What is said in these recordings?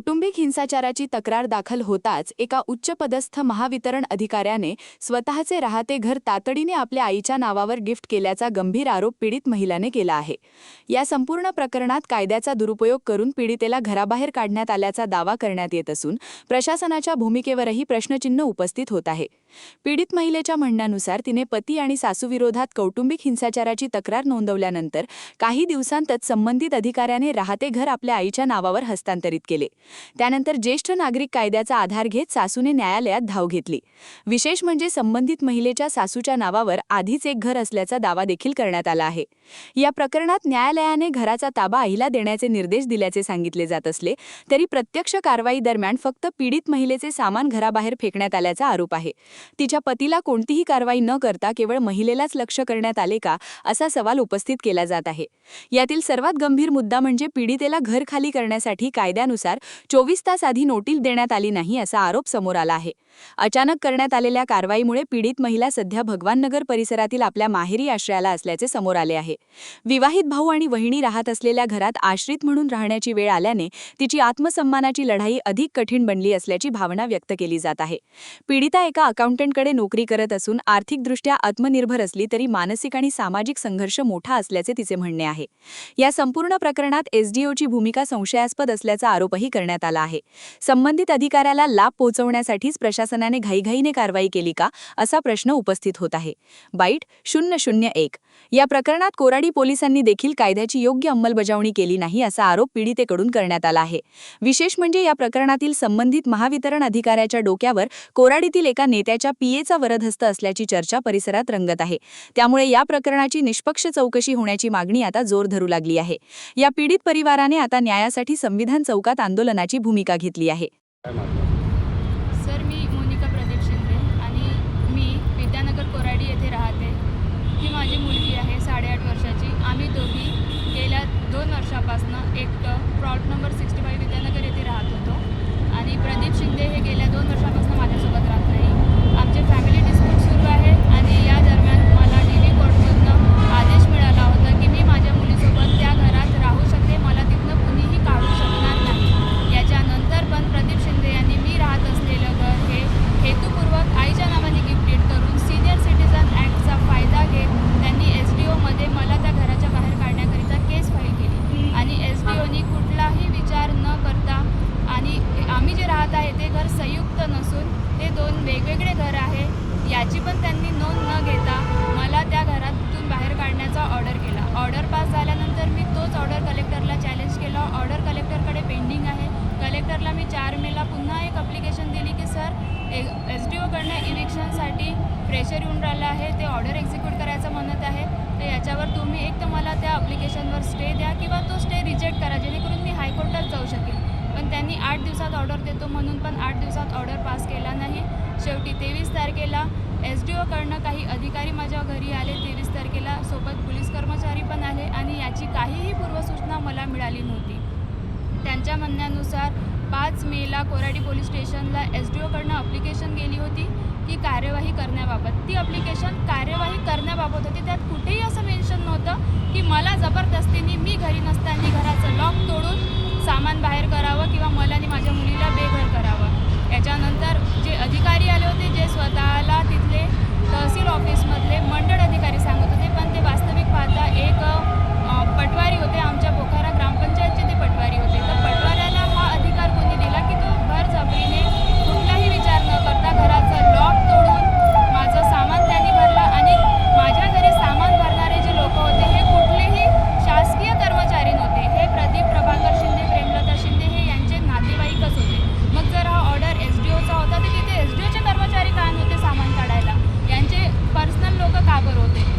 कौटुंबिक हिंसाचाराची तक्रार दाखल होताच एका उच्चपदस्थ महावितरण अधिकाऱ्याने स्वतःचे राहते घर तातडीने आपल्या आईच्या नावावर गिफ्ट केल्याचा गंभीर आरोप पीडित महिलाने केला आहे। या संपूर्ण प्रकरणात कायद्याचा दुरुपयोग करून पीडितेला घराबाहेर काढण्यात आल्याचा दावा करण्यात येत असून प्रशासनाच्या भूमिकेवरही प्रश्नचिन्ह उपस्थित होत आहे। पीडित महिलेच्या म्हणण्यानुसार तिने पती आणि सासूविरोधात कौटुंबिक हिंसाचाराची तक्रार नोंदवल्यानंतर काही दिवसांतच संबंधित अधिकाऱ्याने राहते घर आपल्या आईच्या नावावर हस्तांतरित केले। त्यानंतर ज्येष्ठ नागरिक कायद्याचा आधार घेत सासूने न्यायालयात धाव घेतली। विशेष म्हणजे संबंधित महिलेच्या सासूच्या नावावर आधीच एक घर असल्याचा दावा देखील करण्यात आला आहे। या प्रकरणात न्यायालयाने घराचा ताबा आईला देण्याचे निर्देश दिल्याचे सांगितले जात असले तरी प्रत्यक्ष कारवाई दरम्यान फक्त पीडित महिलेचे सामान घराबाहेर फेकण्यात आल्याचा आरोप आहे। तिच्या पतीला कोणतीही कारवाई न करता केवळ महिलेलाच लक्ष करण्यात आले का असा सवाल उपस्थित केला जात आहे। यातील सर्वात गंभीर मुद्दा म्हणजे पीडितेला घर खाली करण्यासाठी कायद्यानुसार 24 तास आधी नोटीस देण्यात आली नाही असा आरोप समोर आला आहे। अचानक करण्यात आलेल्या कारवाईमुळे पीडित महिला सध्या भगवाननगर परिसरातील आपल्या माहेरी आश्रयाला असल्याचे समोर आले आहे। विवाहित भाऊ आणि वहिनी राहत असलेल्या घरात आश्रित म्हणून राहण्याची वेळ आल्याने तिची आत्मसन्मानाची लढाई अधिक कठीण बनली असल्याची भावना व्यक्त केली जात आहे। पीडिता एका अकाउंटंटकडे नोकरी करत असून आर्थिकदृष्ट्या आत्मनिर्भर असली तरी मानसिक आणि सामाजिक संघर्ष मोठा असल्याचे तिचे म्हणणे आहे। या संपूर्ण प्रकरणात एसडीओची भूमिका संशयास्पद असल्याचा आरोपही करण्यात आला आहे। संबंधित अधिकाऱ्याला लाभ पोहोचवण्यासाठीच प्रशासनाने घाईघाईने कारवाई केली का असा प्रश्न उपस्थित होत आहे। बाईट 001 या प्रकरणात कोराडी पोलिसांनी देखील कायद्याची योग्य अंमलबजावणी केली नाही असा आरोप पीडितेकडून करण्यात आला आहे। विशेष म्हणजे या प्रकरणातील संबंधित महावितरण अधिकाऱ्याच्या डोक्यावर कोराडीतील एका नेत्याच्या पीएचा वरदहस्त असल्याची चर्चा परिसरात रंगत आहे। त्यामुळे या प्रकरणाची निष्पक्ष चौकशी होण्याची मागणी आता जोर धरू लागली आहे। या पीडित परिवाराने आता न्यायासाठी संविधान चौकात आंदोलनाची भूमिका घेतली आहे। सर, मी मोनिका प्रदीप शिंदे आणि मी विद्यानगर कोराडी येथे राहते। ही माझी मुलगी आहे 8.5 वर्षाची। आम्ही दोघी गेल्या 2 वर्षापासून एकटं प्लॉट नंबर 65 विद्यानगर येथे राहत होतो आणि प्रदीप शिंदे हे गेल्या 2 वर्षापासून माझ्यासोबत राहत नाही। आमचे फॅमिली डिस्प्यूट सुरू आहे आणि या दरम्यान मला दिल्ली कोर्टातून आदेश मिळाला होता की मी माझ्या मुलीसोबत त्या घरात राहू शकते, मला तिथनं कुणीही काढू शकणार नाही। याच्यानंतर पण प्रदीप शिंदे यांनी मी राहत असलेलं घर हे हेतुपूर्वक आईच्या नावाने गिफ्टेड करून सीनियर सिटीजन ॲक्टचा फायदा घेत त्यांनी एसडीओमध्ये मला त्या घराच्या बाहेर काढण्याकरिता केस फाईल केली आणि एसडीओनी कुठलाही विचार न करता आणि आम्ही जे राहत आहे ते घर संयुक्त नसून ते 2 वेगवेगळे घर आहे याची पण त्यांनी नोंद न घेता मला त्या घरातून बाहेर काढण्याचा ऑर्डर केला। ऑर्डर पास झाल्यानंतर मी तोच ऑर्डर कलेक्टरला चॅलेंज केला। ऑर्डर कलेक्टरकडे पेंडिंग आहे। कलेक्टरला मी 4 मेला पुन्हा एक ॲप्लिकेशन दिली की सर एसडीओकडनं इव्हिक्शनसाठी प्रेशर येऊन राहिलं आहे, ते ऑर्डर एक्झिक्यूट करायचं म्हणत आहे, तर याच्यावर तुम्ही एक तर मला त्या ॲप्लिकेशनवर स्टे द्या किंवा तो स्टे रिजेक्ट करा जेणेकरून मी हायकोर्टात जाऊ शकेल। पण त्यांनी 8 दिवसात ऑर्डर देतो म्हणून पण 8 दिवसात ऑर्डर पास केला नाही। शेवटी 23 तारखेला एसडीओकडनं काही अधिकारी माझ्या घरी आले। 23 तारखेला सोबत पोलीस कर्मचारी पण आले आणि याची काहीही पूर्वसूचना मला मिळाली नव्हती। त्यांच्या म्हणण्यानुसार 5 मेला कोराडी पोलीस स्टेशनला एसडीओकडनं ॲप्लिकेशन गेली होती की कार्यवाही करण्याबाबत। ती ॲप्लिकेशन कार्यवाही करण्याबाबत होती, त्यात कुठेही असं मेन्शन नव्हतं की मला जबरदस्तीने मी घरी नसताना घराचं लॉक तोडून सामान बाहेर करावं किंवा मला आणि माझ्या मुलीला बेघर करावं। याच्यानंतर जे अधिकारी आले होते जे स्वतःला तिथले तहसील ऑफिसमधले मंडळ अधिकारी सांगत होते, पण ते वास्तविक पाहता एक पटवारी होते। आमच्या बोखारा ग्रामपंचायतचे ते पटवारी होते। तर पटवाऱ्याला हा अधिकार कोणी दिला की तो बळजबरीने कुठलाही विचार न करता घराचं लॉक तोडून माझं सामान त्यांनी भरलं आणि माझ्या घरी सामान भरणारे जे लोक होते हे कुठलेही शासकीय कर्मचारी नव्हते, हे प्रदीप प्रभाकर शिंदे, प्रेमलता शिंदे हे यांचे नातेवाईकच होते। मग जर हा ऑर्डर एसडीओचा होता तर तिथे एसडीओचे कर्मचारी का नव्हते सामान काढायला? यांचे पर्सनल लोक का बरं होते?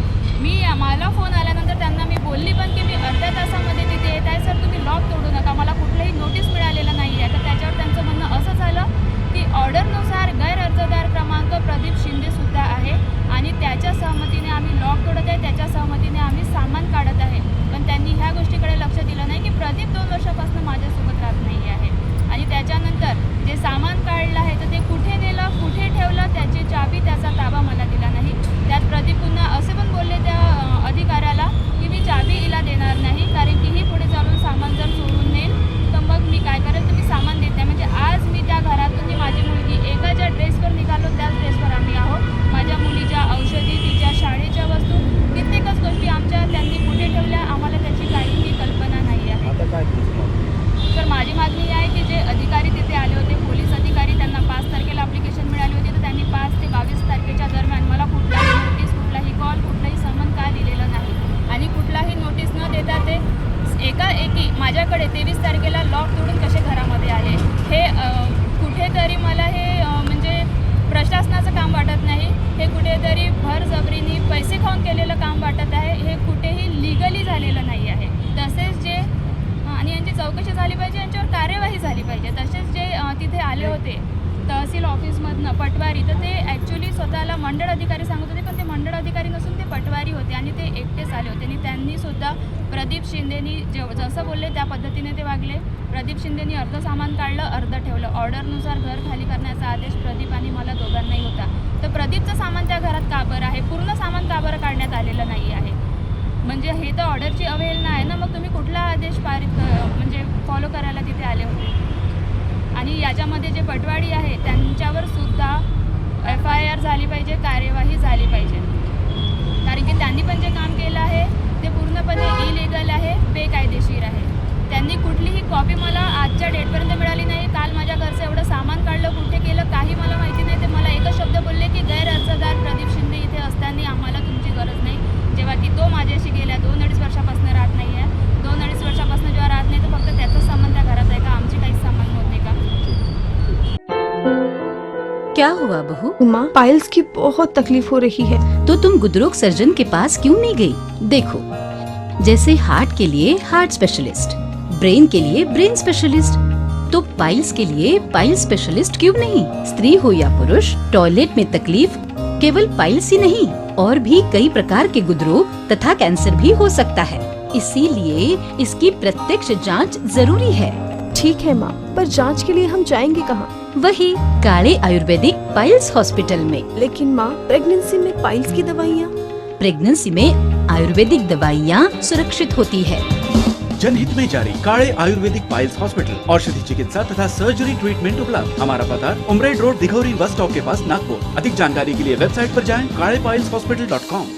मला फोन आल्यानंतर त्यांना मी बोलली पण की मी अर्ध्या तासामध्ये तिथे येत आहे सर, तुम्ही लॉक तोडू नका, मला कुठलंही नोटीस मिळालेलं नाही आहे। तर त्याच्यावर त्यांचं म्हणणं असं झालं की ऑर्डरनुसार गैर अर्जदार क्रमांक प्रदीप शिंदेसुद्धा आहे आणि त्याच्या सहमतीने आम्ही लॉक तोडत आहे, त्याच्या सहमतीने आम्ही सामान काढत आहे। पण त्यांनी ह्या गोष्टीकडे लक्ष दिलं नाही की प्रदीप 2 वर्षापासून माझ्यासोबत राहत नाही आहे आणि त्याच्यानंतर जे सामान काढलं आहे तर ते कुठे नेलं, कुठे ठेवलं, त्याची चाबी, त्याचा ताबा मला दिला नाही। त्यात प्रदीप पुन्हा असे पण बोलले त्या अधिकाऱ्याला की मी चाबी हिला देणार नाही, कारण की ही पुढे चालून सामान जर चोरून नेईल तर मग मी काय करेल, तुम्ही सामान देता माझ्याकडे 23 तारखेला लॉक तोडून कसे घरामध्ये आले, हे कुठेतरी मला हे म्हणजे प्रशासनाचं काम वाटत नाही. हे कुठेतरी भरजबरीने पैसे खाऊन केलेलं काम वाटत आहे. हे कुठेही लिगली झालेलं नाही आहे. तसेच जे आणि यांची चौकशी झाली पाहिजे, यांच्यावर कार्यवाही झाली पाहिजे. तसेच जे तिथे आले होते तहसील ऑफिसमधनं पटवारी, तर ते ॲक्च्युली स्वतःला मंडळ अधिकारी सांगत होते, पण ते मंडळ अधिकारी नसून ते पटवारी होते आणि ते एकटेच आले होते. आणि त्यांनीसुद्धा प्रदीप शिंदेनी जसं बोलले त्या पद्धतीने ते वागले. प्रदीप शिंदेनी अर्ध सामान काढलं, अर्ध ठेवलं. ऑर्डरनुसार घर खाली करण्याचा आदेश प्रदीप आणि मला दोघांनाही होता. तर प्रदीपचं सामान त्या घरात का बरं आहे, पूर्ण सामान का बरं काढण्यात आलेलं नाही आहे? म्हणजे हे तर ऑर्डरची अवहेलना आहे ना. मग तुम्ही कुठला आदेश म्हणजे फॉलो करायला तिथे आले होते? आणि याच्यामध्ये जे पटवाडी आहे त्यांच्यावर सुद्धा FIR झाली पाहिजे, कार्यवाही झाली पाहिजे. कारण की त्यांनी पण जे काम केलं आहे ते पूर्णपणे इलिगल आहे, बेकायदेशीर आहे. त्यांनी कुठलीही कॉपी मला आजच्या डेटपर्यंत मिळाली नाही. काल माझ्या घरचं एवढं सामान काढलं, कुठे केलं काही मला माहिती नाही. ते मला एकच शब्द बोलले की गैरअर्जदार प्रदीप शिंदे इथे असताना आम्हाला तुमची गरज नाही. जेव्हा की तो माझ्याशी गेल्या 2-2.5 वर्षापासून राहत नाही आहे. 2-2.5 वर्षापासून जेव्हा राहत नाही तर फक्त त्याचाच सामान त्या घरात आहे का? आमची काहीच सामान होते का? क्या हुआ बहू? माँ, पाइल्स की बहुत तकलीफ हो रही है। तो तुम गुदरोग सर्जन के पास क्यों नहीं गई? देखो, जैसे हार्ट के लिए हार्ट स्पेशलिस्ट, ब्रेन के लिए ब्रेन स्पेशलिस्ट, तो पाइल्स के लिए पाइल स्पेशलिस्ट क्यों नहीं? स्त्री हो या पुरुष, टॉयलेट में तकलीफ केवल पाइल्स ही नहीं, और भी कई प्रकार के गुदरोग तथा कैंसर भी हो सकता है. इसीलिए इसकी प्रत्यक्ष जांच जरूरी है. ठीक है माँ, पर जांच के लिए हम जाएंगे कहाँ? वही काले आयुर्वेदिक पाइल्स हॉस्पिटल में. लेकिन माँ, प्रेगनेंसी में पाइल्स की दवाइयाँ? प्रेगनेंसी में आयुर्वेदिक दवाइयाँ सुरक्षित होती है. जनहित में जारी काले आयुर्वेदिक पाइल्स हॉस्पिटल, औषधि चिकित्सा तथा सर्जरी ट्रीटमेंट उपलब्ध. हमारा पता उमरेड रोड, दिघौरी बस स्टॉप के पास, नागपुर. अधिक जानकारी के लिए वेबसाइट पर जाएं kalepileshhospital.com.